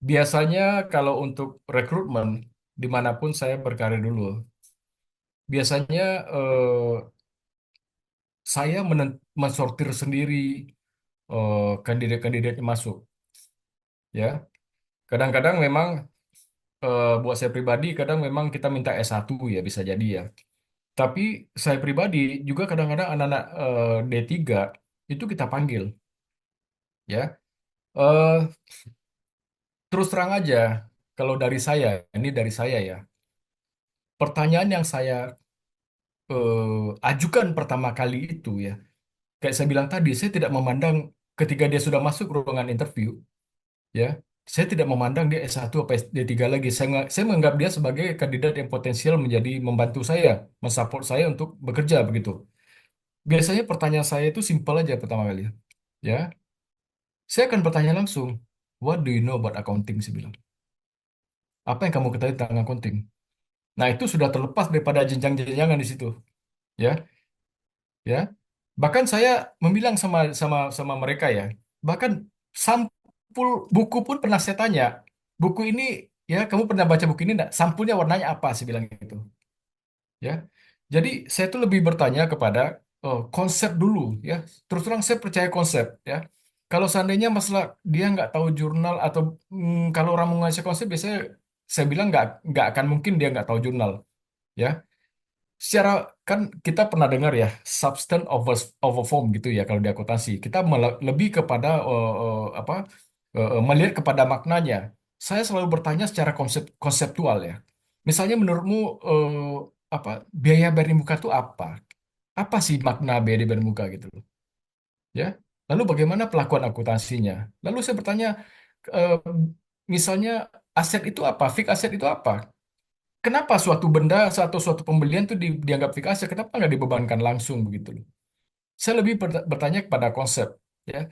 Biasanya kalau untuk rekrutmen, dimanapun saya berkarir dulu, biasanya saya mensortir sendiri kandidat-kandidat yang masuk. Ya, kadang-kadang memang buat saya pribadi, kadang memang kita minta S1 ya bisa jadi ya. Tapi saya pribadi juga kadang-kadang anak-anak D3 itu kita panggil, ya. Eh, Terus terang aja, kalau dari saya, ini dari saya ya. Pertanyaan yang saya ajukan pertama kali itu ya, kayak saya bilang tadi, saya tidak memandang ketika dia sudah masuk ruangan interview, ya, saya tidak memandang dia S1 atau D3 lagi. Saya menganggap dia sebagai kandidat yang potensial menjadi membantu saya, mensupport saya untuk bekerja begitu. Biasanya pertanyaan saya itu simpel aja pertama kali. Ya, saya akan bertanya langsung, What do you know about accounting? Saya bilang, apa yang kamu ketahui tentang accounting? Nah, itu sudah terlepas daripada jenjang-jenjangan di situ. Ya, ya. Bahkan saya membilang sama sama sama mereka ya. Bahkan sampul buku pun pernah saya tanya. Buku ini ya kamu pernah baca buku ini enggak? Sampulnya warnanya apa? Saya bilang gitu. Ya. Jadi saya tuh lebih bertanya kepada konsep dulu ya. Terus terang saya percaya konsep ya. Kalau seandainya masalah dia nggak tahu jurnal atau kalau orang mau ngasih konsep biasanya saya bilang nggak akan mungkin dia nggak tahu jurnal ya. Secara kan kita pernah dengar ya substance over form gitu ya kalau di akuntansi. Kita lebih kepada apa melihat kepada maknanya. Saya selalu bertanya secara konseptual ya. Misalnya menurutmu apa biaya bayar muka itu apa? Apa sih makna biaya bayar muka gitu loh, ya? Lalu bagaimana pelakuan akuntansinya? Lalu saya bertanya eh, misalnya aset itu apa? Fix aset itu apa? Kenapa suatu benda atau suatu pembelian itu dianggap fix aset? Kenapa nggak dibebankan langsung begitu loh? Saya lebih bertanya kepada konsep, ya.